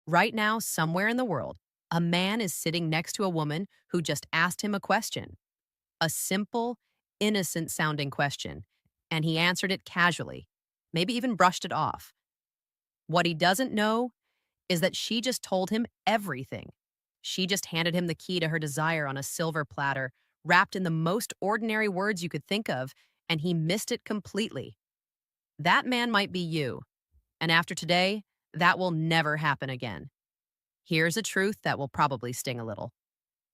Right now, somewhere in the world, a man is sitting next to a woman who just asked him a question, a simple, innocent sounding question, and he answered it casually, maybe even brushed it off. What he doesn't know is that she just told him everything. She just handed him the key to her desire on a silver platter, wrapped in the most ordinary words you could think of, and he missed it completely. That man might be you, and after today, that will never happen again. Here's a truth that will probably sting a little.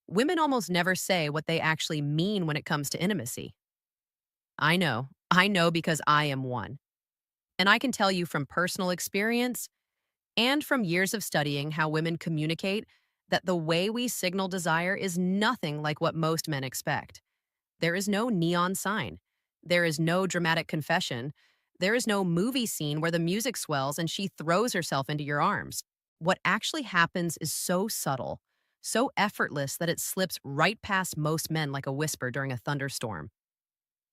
Women almost never say what they actually mean when it comes to intimacy. I know because I am one. And I can tell you from personal experience and from years of studying how women communicate that the way we signal desire is nothing like what most men expect. There is no neon sign. There is no dramatic confession. There is no movie scene where the music swells and she throws herself into your arms. What actually happens is so subtle, so effortless that it slips right past most men like a whisper during a thunderstorm.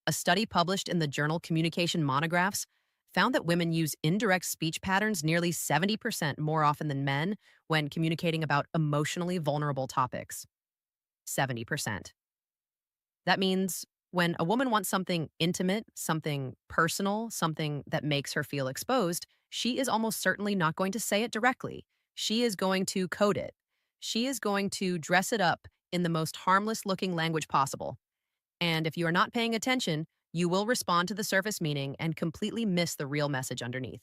A study published in the journal Communication Monographs found that women use indirect speech patterns nearly 70% more often than men when communicating about emotionally vulnerable topics. 70%. That means when a woman wants something intimate, something personal, something that makes her feel exposed, she is almost certainly not going to say it directly. She is going to code it. She is going to dress it up in the most harmless looking language possible. And if you are not paying attention, you will respond to the surface meaning and completely miss the real message underneath.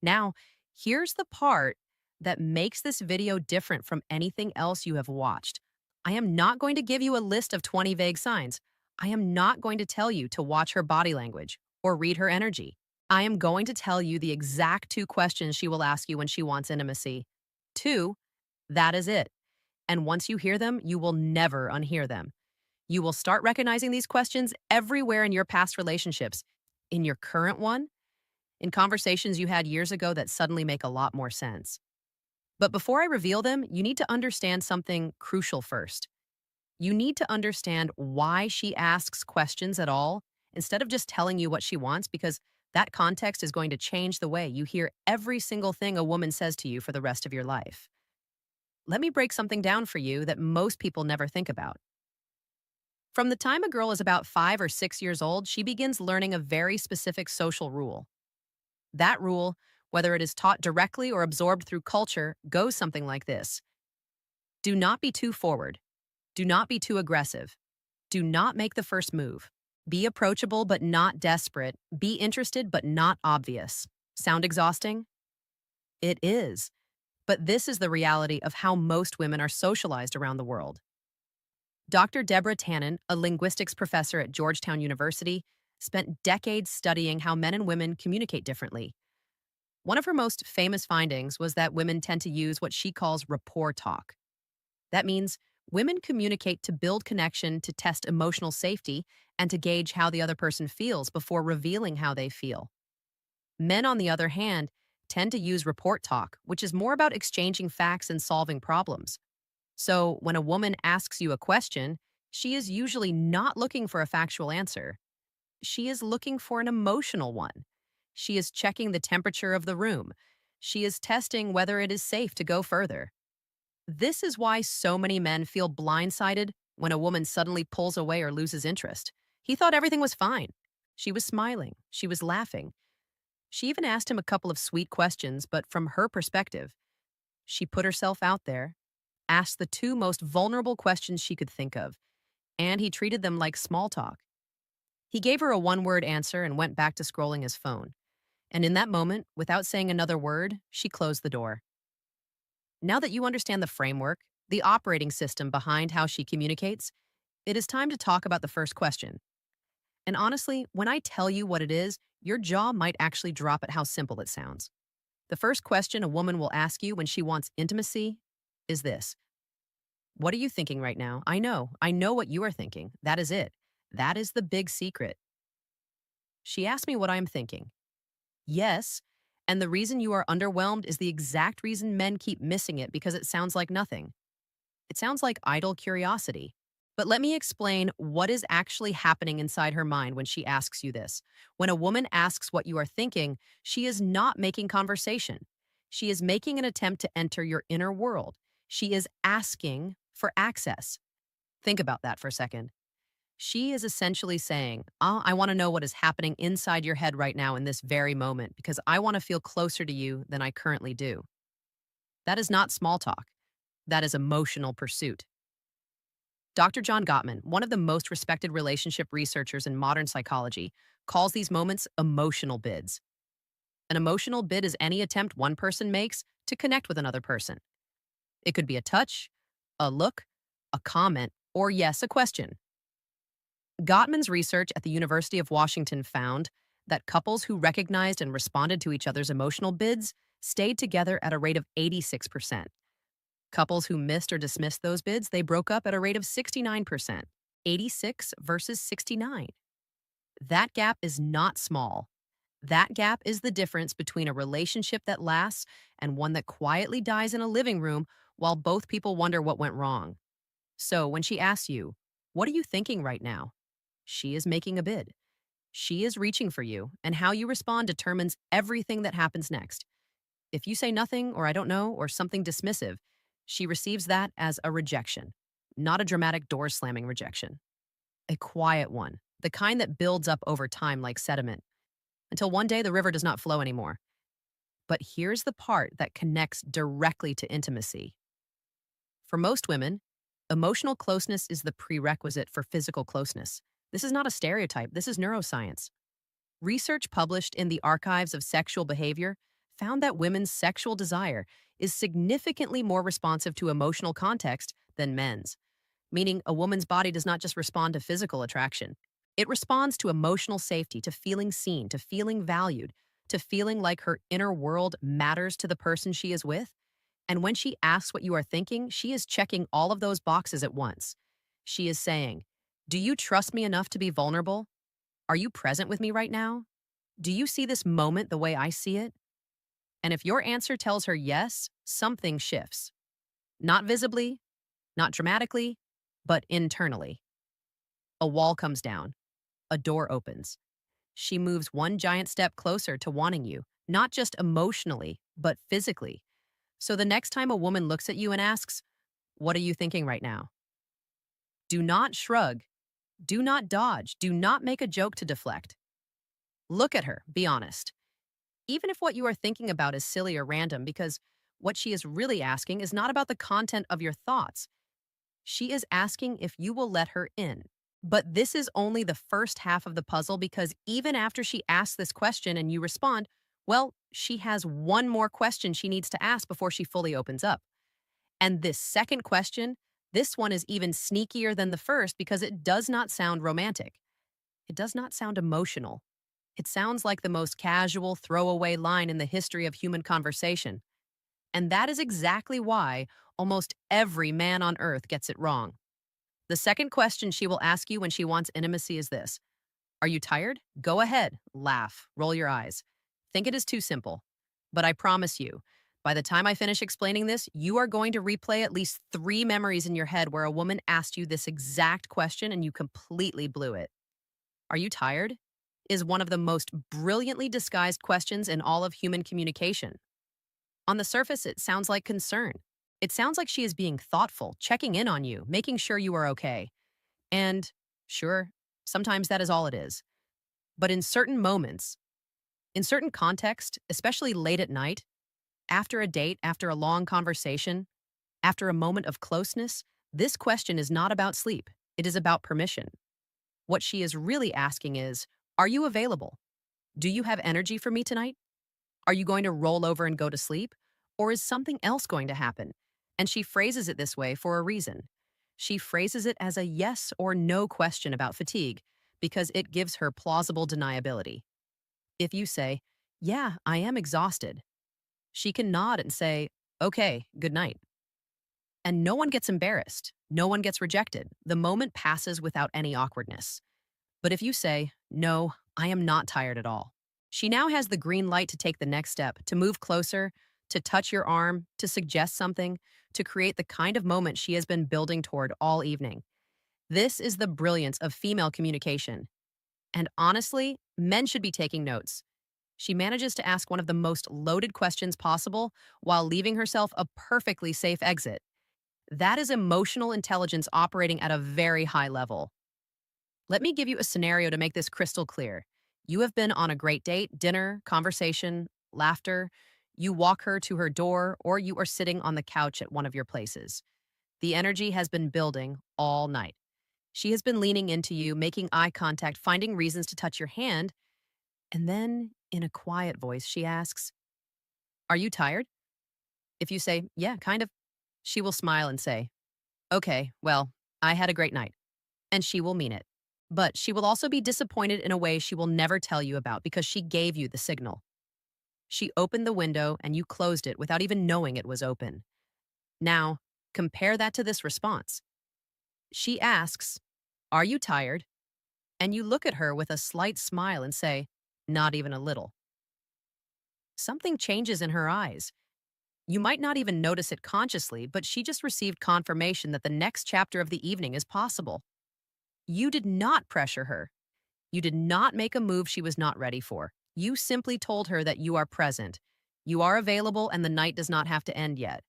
Now, here's the part that makes this video different from anything else you have watched. I am not going to give you a list of 20 vague signs. I am not going to tell you to watch her body language or read her energy. I am going to tell you the exact two questions she will ask you when she wants intimacy. Two, that is it. And once you hear them, you will never unhear them. You will start recognizing these questions everywhere in your past relationships, in your current one, in conversations you had years ago that suddenly make a lot more sense. But before I reveal them, you need to understand something crucial first. You need to understand why she asks questions at all instead of just telling you what she wants, because that context is going to change the way you hear every single thing a woman says to you for the rest of your life. Let me break something down for you that most people never think about. From the time a girl is about 5 or 6 years old, she begins learning a very specific social rule. That rule, whether it is taught directly or absorbed through culture, goes something like this. Do not be too forward. Do not be too aggressive. Do not make the first move. Be approachable but not desperate. Be interested but not obvious. Sound exhausting? It is. But this is the reality of how most women are socialized around the world. Dr. Deborah Tannen, a linguistics professor at Georgetown University, spent decades studying how men and women communicate differently. One of her most famous findings was that women tend to use what she calls rapport talk. That means women communicate to build connection, to test emotional safety, and to gauge how the other person feels before revealing how they feel. Men, on the other hand, tend to use report talk, which is more about exchanging facts and solving problems. So, when a woman asks you a question, she is usually not looking for a factual answer. She is looking for an emotional one. She is checking the temperature of the room. She is testing whether it is safe to go further. This is why so many men feel blindsided when a woman suddenly pulls away or loses interest. He thought everything was fine. She was smiling. She was laughing. She even asked him a couple of sweet questions, but from her perspective, she put herself out there, asked the two most vulnerable questions she could think of, and he treated them like small talk. He gave her a one-word answer and went back to scrolling his phone. And in that moment, without saying another word, she closed the door. Now that you understand the framework, the operating system behind how she communicates, it is time to talk about the first question. And honestly, when I tell you what it is, your jaw might actually drop at how simple it sounds. The first question a woman will ask you when she wants intimacy is this. What are you thinking right now? I know what you are thinking. That is it. That is the big secret. She asked me what I'm thinking. Yes, and the reason you are underwhelmed is the exact reason men keep missing it, because it sounds like nothing. It sounds like idle curiosity. But let me explain what is actually happening inside her mind when she asks you this. When a woman asks what you are thinking, she is not making conversation. She is making an attempt to enter your inner world. She is asking for access. Think about that for a second. She is essentially saying, I want to know what is happening inside your head right now in this very moment because I want to feel closer to you than I currently do. That is not small talk. That is emotional pursuit. Dr. John Gottman, one of the most respected relationship researchers in modern psychology, calls these moments emotional bids. An emotional bid is any attempt one person makes to connect with another person. It could be a touch, a look, a comment, or yes, a question. Gottman's research at the University of Washington found that couples who recognized and responded to each other's emotional bids stayed together at a rate of 86%. Couples who missed or dismissed those bids, they broke up at a rate of 69%, 86 versus 69. That gap is not small. That gap is the difference between a relationship that lasts and one that quietly dies in a living room while both people wonder what went wrong. So when she asks you, "What are you thinking right now?" she is making a bid. She is reaching for you, and how you respond determines everything that happens next. If you say nothing, or "I don't know," or something dismissive, she receives that as a rejection, not a dramatic door slamming rejection. A quiet one, the kind that builds up over time like sediment, until one day the river does not flow anymore. But here's the part that connects directly to intimacy. For most women, emotional closeness is the prerequisite for physical closeness. This is not a stereotype, this is neuroscience. Research published in the Archives of Sexual Behavior found that women's sexual desire is significantly more responsive to emotional context than men's, meaning a woman's body does not just respond to physical attraction. It responds to emotional safety, to feeling seen, to feeling valued, to feeling like her inner world matters to the person she is with. And when she asks what you are thinking, she is checking all of those boxes at once. She is saying, "Do you trust me enough to be vulnerable? Are you present with me right now? Do you see this moment the way I see it?" And if your answer tells her yes, something shifts. Not visibly, not dramatically, but internally. A wall comes down. A door opens. She moves one giant step closer to wanting you, not just emotionally, but physically. So the next time a woman looks at you and asks, "What are you thinking right now?" do not shrug. Do not dodge. Do not make a joke to deflect. Look at her. Be honest. Even if what you are thinking about is silly or random, because what she is really asking is not about the content of your thoughts. She is asking if you will let her in. But this is only the first half of the puzzle, because even after she asks this question and you respond, well, she has one more question she needs to ask before she fully opens up. And this second question, this one is even sneakier than the first because it does not sound romantic. It does not sound emotional. It sounds like the most casual, throwaway line in the history of human conversation. And that is exactly why almost every man on earth gets it wrong. The second question she will ask you when she wants intimacy is this: "Are you tired?" Go ahead, laugh, roll your eyes. Think it is too simple. But I promise you, by the time I finish explaining this, you are going to replay at least 3 memories in your head where a woman asked you this exact question and you completely blew it. "Are you tired?" is one of the most brilliantly disguised questions in all of human communication. On the surface, it sounds like concern. It sounds like she is being thoughtful, checking in on you, making sure you are okay. And sure, sometimes that is all it is. But in certain moments, in certain context, especially late at night, after a date, after a long conversation, after a moment of closeness, this question is not about sleep. It is about permission. What she is really asking is, "Are you available? Do you have energy for me tonight? Are you going to roll over and go to sleep? Or is something else going to happen?" And she phrases it this way for a reason. She phrases it as a yes or no question about fatigue because it gives her plausible deniability. If you say, "Yeah, I am exhausted," she can nod and say, "Okay, good night." And no one gets embarrassed. No one gets rejected. The moment passes without any awkwardness. But if you say, "No, I am not tired at all," she now has the green light to take the next step, to move closer, to touch your arm, to suggest something, to create the kind of moment she has been building toward all evening. This is the brilliance of female communication. And honestly, men should be taking notes. She manages to ask one of the most loaded questions possible while leaving herself a perfectly safe exit. That is emotional intelligence operating at a very high level. Let me give you a scenario to make this crystal clear. You have been on a great date, dinner, conversation, laughter. You walk her to her door, or you are sitting on the couch at one of your places. The energy has been building all night. She has been leaning into you, making eye contact, finding reasons to touch your hand, and then, in a quiet voice, she asks, "Are you tired?" If you say, "Yeah, kind of," she will smile and say, "Okay, well, I had a great night." And she will mean it. But she will also be disappointed in a way she will never tell you about because she gave you the signal. She opened the window and you closed it without even knowing it was open. Now, compare that to this response. She asks, "Are you tired?" And you look at her with a slight smile and say, "Not even a little." Something changes in her eyes. You might not even notice it consciously, but she just received confirmation that the next chapter of the evening is possible. You did not pressure her. You did not make a move she was not ready for. You simply told her that you are present. You are available and the night does not have to end yet.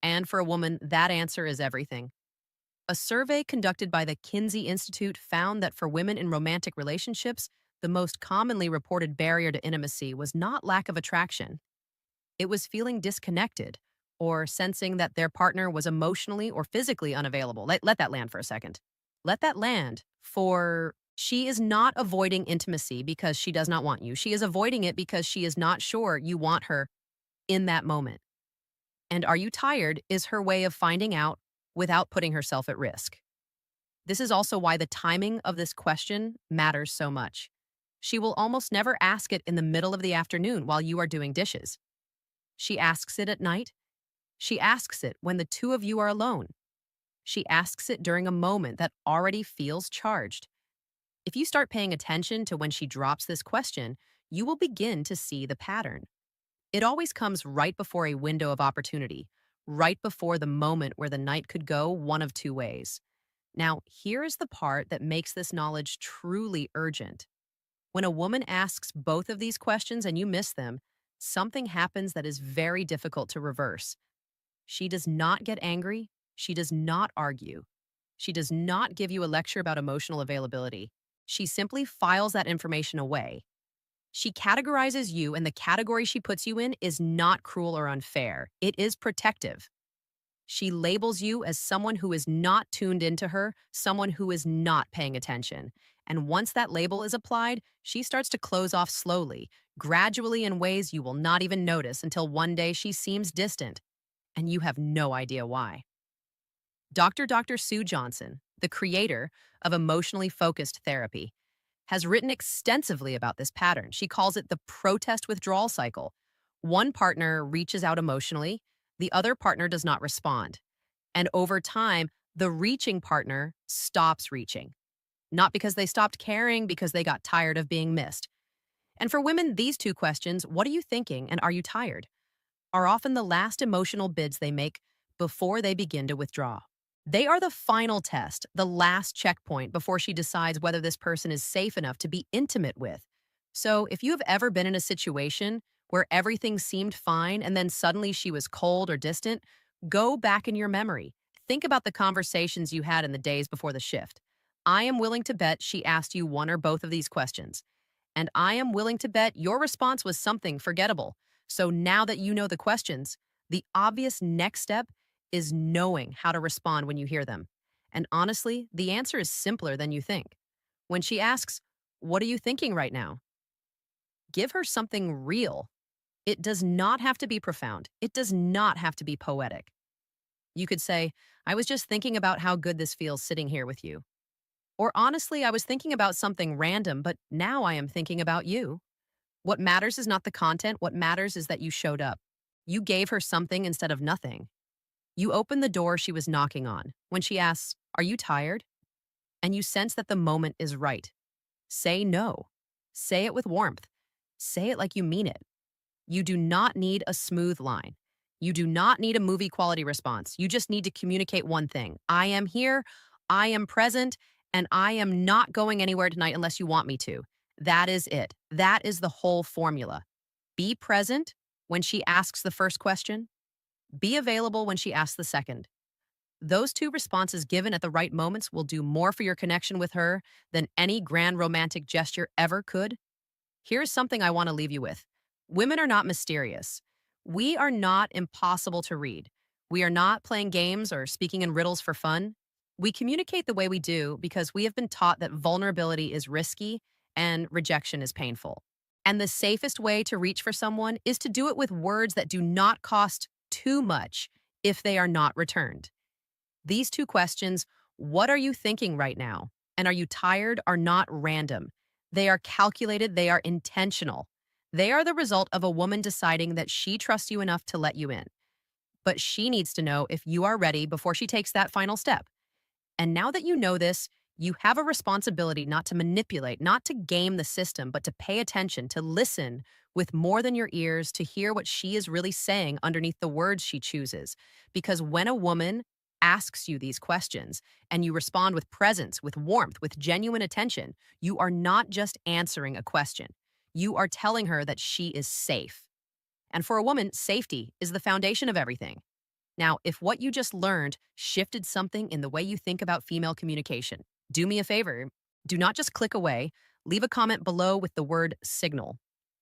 And for a woman, that answer is everything. A survey conducted by the Kinsey Institute found that for women in romantic relationships, the most commonly reported barrier to intimacy was not lack of attraction. It was feeling disconnected or sensing that their partner was emotionally or physically unavailable. Let that land for a second. Let that land for she is not avoiding intimacy because she does not want you. She is avoiding it because she is not sure you want her in that moment. And "are you tired" is her way of finding out without putting herself at risk. This is also why the timing of this question matters so much. She will almost never ask it in the middle of the afternoon while you are doing dishes. She asks it at night. She asks it when the two of you are alone. She asks it during a moment that already feels charged. If you start paying attention to when she drops this question, you will begin to see the pattern. It always comes right before a window of opportunity, right before the moment where the night could go one of two ways. Now, here is the part that makes this knowledge truly urgent. When a woman asks both of these questions and you miss them, something happens that is very difficult to reverse. She does not get angry. She does not argue. She does not give you a lecture about emotional availability. She simply files that information away. She categorizes you, and the category she puts you in is not cruel or unfair. It is protective. She labels you as someone who is not tuned into her, someone who is not paying attention. And once that label is applied, she starts to close off slowly, gradually in ways you will not even notice until one day she seems distant, and you have no idea why. Dr. Sue Johnson, the creator of emotionally focused therapy, has written extensively about this pattern. She calls it the protest withdrawal cycle. One partner reaches out emotionally, the other partner does not respond. And over time, the reaching partner stops reaching. Not because they stopped caring, because they got tired of being missed. And for women, these two questions, "what are you thinking?" and "are you tired?" are often the last emotional bids they make before they begin to withdraw. They are the final test, the last checkpoint before she decides whether this person is safe enough to be intimate with. So, if you have ever been in a situation where everything seemed fine and then suddenly she was cold or distant, go back in your memory. Think about the conversations you had in the days before the shift. I am willing to bet she asked you one or both of these questions. And I am willing to bet your response was something forgettable. So now that you know the questions, the obvious next step is knowing how to respond when you hear them. And honestly, the answer is simpler than you think. When she asks, "What are you thinking right now?" give her something real. It does not have to be profound. It does not have to be poetic. You could say, "I was just thinking about how good this feels sitting here with you." Or honestly, "I was thinking about something random, but now I am thinking about you." What matters is not the content. What matters is that you showed up. You gave her something instead of nothing. You opened the door she was knocking on. When she asks, "Are you tired?" and you sense that the moment is right, say no. Say it with warmth. Say it like you mean it. You do not need a smooth line. You do not need a movie quality response. You just need to communicate one thing: I am here, I am present, and I am not going anywhere tonight unless you want me to. That is it. That is the whole formula. Be present when she asks the first question, be available when she asks the second. Those two responses given at the right moments will do more for your connection with her than any grand romantic gesture ever could. Here's something I want to leave you with. Women are not mysterious. We are not impossible to read. We are not playing games or speaking in riddles for fun. We communicate the way we do because we have been taught that vulnerability is risky and rejection is painful. And the safest way to reach for someone is to do it with words that do not cost too much if they are not returned. These two questions, what are you thinking right now? And are you tired, are not random. They are calculated, they are intentional. They are the result of a woman deciding that she trusts you enough to let you in. But she needs to know if you are ready before she takes that final step. And now that you know this, you have a responsibility not to manipulate, not to game the system, but to pay attention, to listen with more than your ears, to hear what she is really saying underneath the words she chooses. Because when a woman asks you these questions and you respond with presence, with warmth, with genuine attention, you are not just answering a question. You are telling her that she is safe. And for a woman, safety is the foundation of everything. Now, if what you just learned shifted something in the way you think about female communication, do me a favor. Do not just click away. Leave a comment below with the word signal.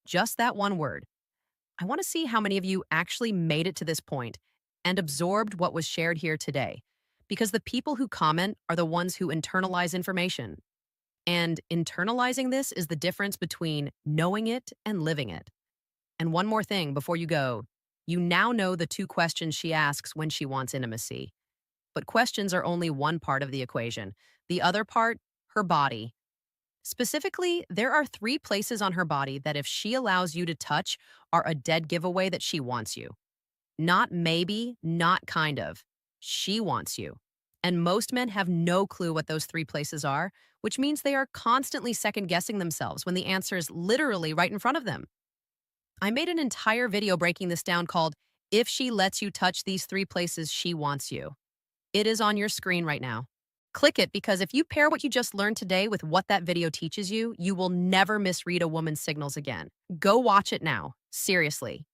Just that one word. I want to see how many of you actually made it to this point and absorbed what was shared here today. Because the people who comment are the ones who internalize information. And internalizing this is the difference between knowing it and living it. And one more thing before you go. You now know the two questions she asks when she wants intimacy. But questions are only one part of the equation. The other part, her body. Specifically, there are three places on her body that if she allows you to touch are a dead giveaway that she wants you. Not maybe, not kind of. She wants you. And most men have no clue what those three places are, which means they are constantly second guessing themselves when the answer is literally right in front of them. I made an entire video breaking this down called If She Lets You Touch These Three Places She Wants You. It is on your screen right now. Click it because if you pair what you just learned today with what that video teaches you, you will never misread a woman's signals again. Go watch it now. Seriously.